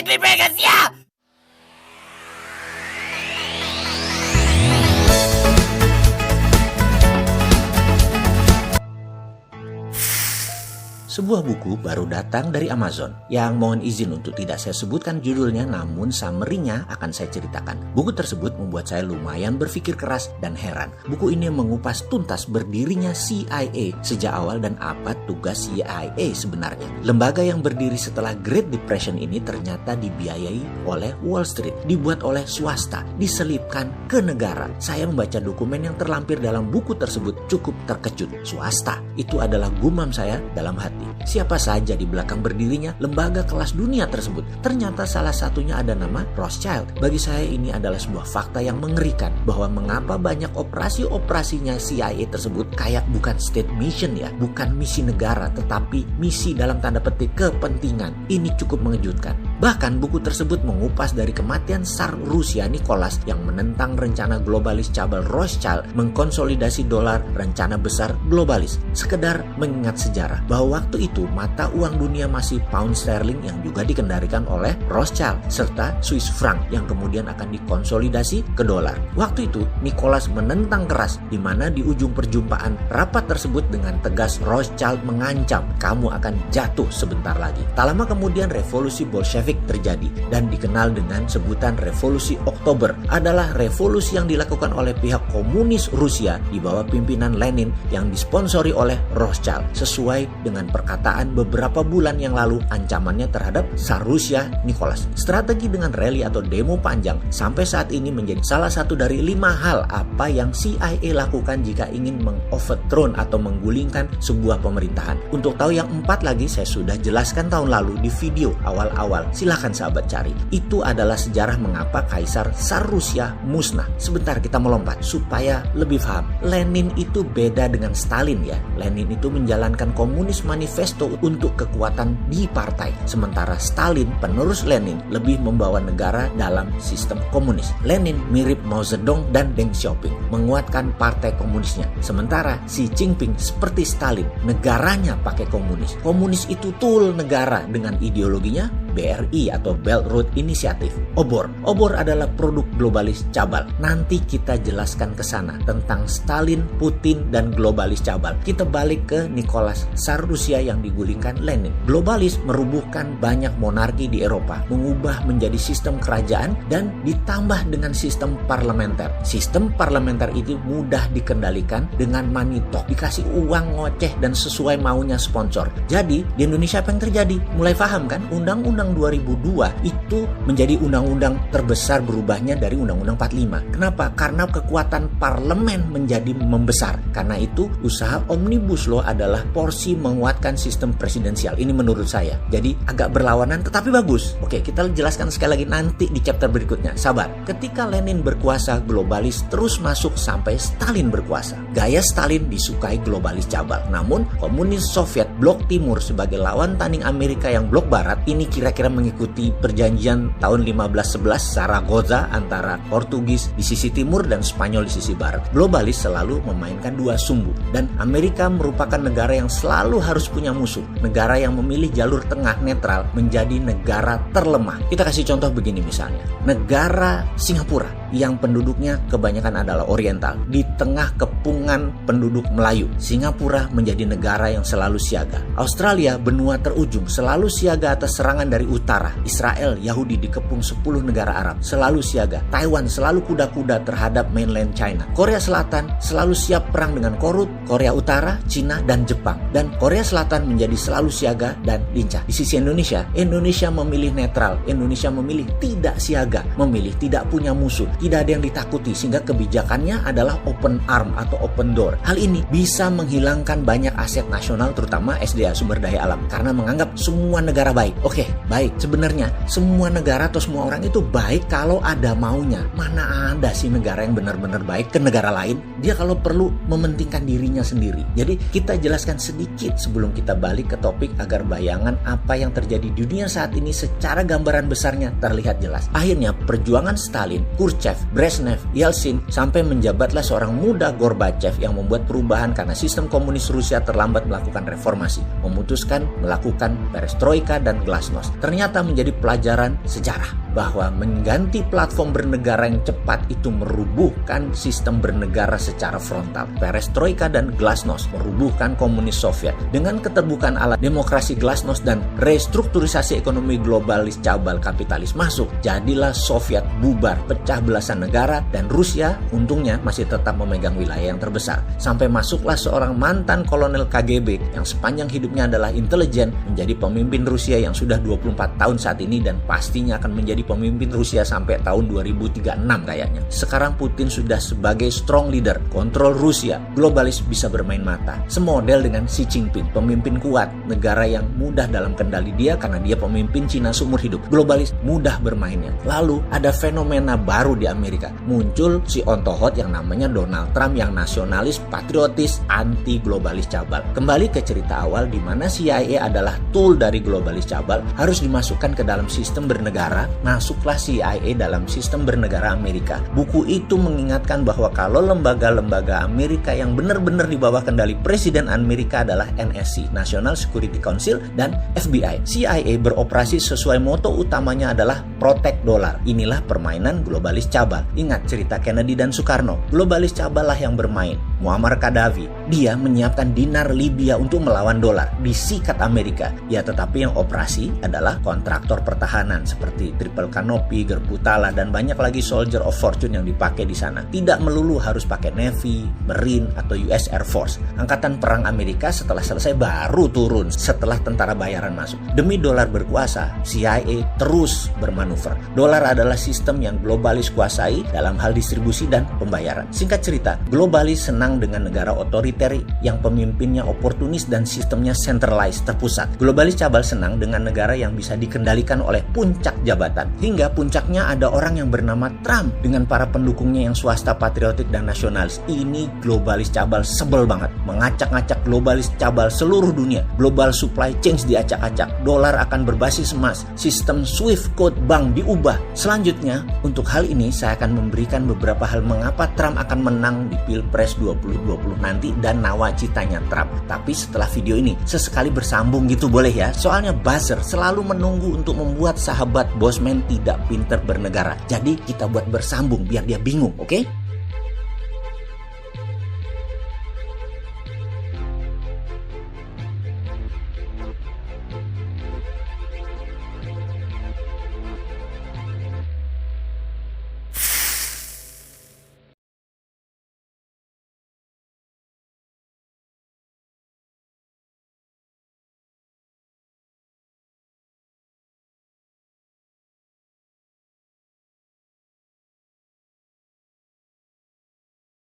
Dmitri Vegas ya! Sebuah buku baru datang dari Amazon yang mohon izin untuk tidak saya sebutkan judulnya, namun summary-nya akan saya ceritakan. Buku tersebut membuat saya lumayan berpikir keras dan heran. Buku ini mengupas tuntas berdirinya CIA sejak awal dan apa tugas CIA sebenarnya. Lembaga yang berdiri setelah Great Depression ini ternyata dibiayai oleh Wall Street, dibuat oleh swasta, diselipkan ke negara. Saya membaca dokumen yang terlampir dalam buku tersebut cukup terkejut. Swasta, itu adalah gumam saya dalam hati. Siapa saja di belakang berdirinya lembaga kelas dunia tersebut? Ternyata salah satunya ada nama Rothschild. Bagi saya ini adalah sebuah fakta yang mengerikan bahwa mengapa banyak operasi-operasinya CIA tersebut kayak bukan state mission ya, bukan misi negara, tetapi misi dalam tanda petik kepentingan. Ini cukup mengejutkan. Bahkan buku tersebut mengupas dari kematian Tsar Rusia Nicholas yang menentang rencana globalis cabal Rothschild mengkonsolidasi dolar, rencana besar globalis. Sekedar mengingat sejarah bahwa waktu itu mata uang dunia masih pound sterling yang juga dikendalikan oleh Rothschild serta Swiss franc yang kemudian akan dikonsolidasi ke dolar. Waktu itu Nicholas menentang keras, di mana di ujung perjumpaan rapat tersebut dengan tegas Rothschild mengancam, kamu akan jatuh sebentar lagi. Tak lama kemudian revolusi Bolshevik terjadi dan dikenal dengan sebutan Revolusi Oktober. Adalah revolusi yang dilakukan oleh pihak komunis Rusia di bawah pimpinan Lenin yang disponsori oleh Rothschild. Sesuai dengan perkataan beberapa bulan yang lalu ancamannya terhadap Tsar Rusia Nicholas. Strategi dengan rally atau demo panjang sampai saat ini menjadi salah satu dari 5 hal apa yang CIA lakukan jika ingin mengoverthrow atau menggulingkan sebuah pemerintahan. Untuk tahu yang 4 lagi saya sudah jelaskan tahun lalu di video awal-awal. Silahkan sahabat cari. Itu adalah sejarah mengapa Kaisar Tsar Rusia musnah. Sebentar kita melompat supaya lebih paham. Lenin itu beda dengan Stalin ya. Lenin itu menjalankan komunis manifesto untuk kekuatan di partai. Sementara Stalin, penerus Lenin, lebih membawa negara dalam sistem komunis. Lenin mirip Mao Zedong dan Deng Xiaoping, menguatkan partai komunisnya. Sementara Xi Jinping seperti Stalin, negaranya pakai komunis. Komunis itu tool negara dengan ideologinya BRI atau Belt Road Initiative. Obor adalah produk globalis cabal. Nanti kita jelaskan ke sana tentang Stalin, Putin, dan globalis cabal. Kita balik ke Nicholas, Tsar Rusia yang digulingkan Lenin. Globalis merubuhkan banyak monarki di Eropa, mengubah menjadi sistem kerajaan dan ditambah dengan sistem parlementer. Sistem parlementer itu mudah dikendalikan dengan money talk, dikasih uang ngoceh dan sesuai maunya sponsor. Jadi di Indonesia apa yang terjadi? Mulai paham kan? Undang-undang 2002 itu menjadi undang-undang terbesar berubahnya dari Undang-Undang 45. Kenapa? Karena kekuatan parlemen menjadi membesar. Karena itu usaha Omnibus Law adalah porsi menguatkan sistem presidensial. Ini menurut saya. Jadi agak berlawanan tetapi bagus. Oke, kita jelaskan sekali lagi nanti di chapter berikutnya. Sabar. Ketika Lenin berkuasa, globalis terus masuk sampai Stalin berkuasa. Gaya Stalin disukai globalis cabal. Namun komunis Soviet blok timur sebagai lawan tanding Amerika yang blok barat ini kira-kira mengikuti perjanjian tahun 1511 Zaragoza antara Portugis di sisi timur dan Spanyol di sisi barat. Globalis selalu memainkan dua sumbu dan Amerika merupakan negara yang selalu harus punya musuh. Negara yang memilih jalur tengah netral menjadi negara terlemah. Kita kasih contoh begini misalnya. Negara Singapura yang penduduknya kebanyakan adalah Oriental di tengah kepungan penduduk Melayu. Singapura menjadi negara yang selalu siaga. Australia, benua terujung, selalu siaga atas serangan dari utara. Israel, Yahudi dikepung 10 negara Arab, selalu siaga. Taiwan selalu kuda-kuda terhadap mainland China. Korea Selatan selalu siap perang dengan Korut. Korea Utara, Cina, dan Jepang. Dan Korea Selatan menjadi selalu siaga dan lincah. Di sisi Indonesia, Indonesia memilih netral. Indonesia memilih tidak siaga, memilih tidak punya musuh, tidak ada yang ditakuti, sehingga kebijakannya adalah open arm atau open door. Hal ini bisa menghilangkan banyak aset nasional, terutama SDA sumber daya alam, karena menganggap semua negara baik. Oke, baik. Sebenarnya semua negara atau semua orang itu baik kalau ada maunya. Mana ada sih negara yang benar-benar baik ke negara lain? Dia kalau perlu mementingkan dirinya sendiri. Jadi kita jelaskan sedikit sebelum kita balik ke topik agar bayangan apa yang terjadi di dunia saat ini secara gambaran besarnya terlihat jelas. Akhirnya perjuangan Stalin, Khrushchev, Khrushchev, Brezhnev, Yeltsin, sampai menjabatlah seorang muda Gorbachev yang membuat perubahan karena sistem komunis Rusia terlambat melakukan reformasi, memutuskan melakukan perestroika dan glasnost. Ternyata menjadi pelajaran sejarah bahwa mengganti platform bernegara yang cepat itu merubuhkan sistem bernegara secara frontal. Perestroika dan glasnost merubuhkan komunis Soviet. Dengan keterbukaan ala demokrasi glasnost dan restrukturisasi ekonomi globalis cabal kapitalis masuk, jadilah Soviet bubar, pecah belasan negara, dan Rusia untungnya masih tetap memegang wilayah yang terbesar. Sampai masuklah seorang mantan kolonel KGB yang sepanjang hidupnya adalah intelijen menjadi pemimpin Rusia yang sudah 24 tahun saat ini dan pastinya akan menjadi pemimpin Rusia sampai tahun 2036 kayaknya. Sekarang Putin sudah sebagai strong leader, kontrol Rusia, globalis bisa bermain mata. Semodel dengan Xi Jinping, pemimpin kuat, negara yang mudah dalam kendali dia karena dia pemimpin Cina seumur hidup. Globalis mudah bermainnya. Lalu ada fenomena baru di Amerika. Muncul si ontohot yang namanya Donald Trump yang nasionalis, patriotis, anti globalis cabal. Kembali ke cerita awal di mana CIA adalah tool dari globalis cabal, harus dimasukkan ke dalam sistem bernegara. Masuklah CIA dalam sistem bernegara Amerika. Buku itu mengingatkan bahwa kalau lembaga-lembaga Amerika yang benar-benar di bawah kendali Presiden Amerika adalah NSC, National Security Council, dan FBI. CIA beroperasi sesuai moto utamanya adalah protect dollar. Inilah permainan globalis cabal. Ingat cerita Kennedy dan Soekarno. Globalis cabal lah yang bermain. Muammar Gaddafi, dia menyiapkan dinar Libya untuk melawan dolar. Disikat Amerika. Ya tetapi yang operasi adalah kontraktor pertahanan seperti Triple Canopy, Gerputala, dan banyak lagi soldier of fortune yang dipakai di sana. Tidak melulu harus pakai Navy, Marine, atau US Air Force. Angkatan perang Amerika setelah selesai baru turun setelah tentara bayaran masuk. Demi dolar berkuasa, CIA terus bermanuver. Dolar adalah sistem yang globalis kuasai dalam hal distribusi dan pembayaran. Singkat cerita, globalis senang dengan negara otoriter yang pemimpinnya oportunis dan sistemnya centralized, terpusat. Globalis cabal senang dengan negara yang bisa dikendalikan oleh puncak jabatan. Hingga puncaknya ada orang yang bernama Trump dengan para pendukungnya yang swasta, patriotik, dan nasionalis. Ini globalis cabal sebel banget. Mengacak-ngacak globalis cabal seluruh dunia. Global supply chain diacak-acak. Dolar akan berbasis emas. Sistem Swift code bank diubah. Selanjutnya, untuk hal ini saya akan memberikan beberapa hal mengapa Trump akan menang di Pilpres 2020 nanti dan nawacitanya Trump. Tapi setelah video ini, sesekali bersambung gitu boleh ya? Soalnya buzzer selalu menunggu untuk membuat sahabat Bosman tidak pinter bernegara. Jadi kita buat bersambung biar dia bingung, oke?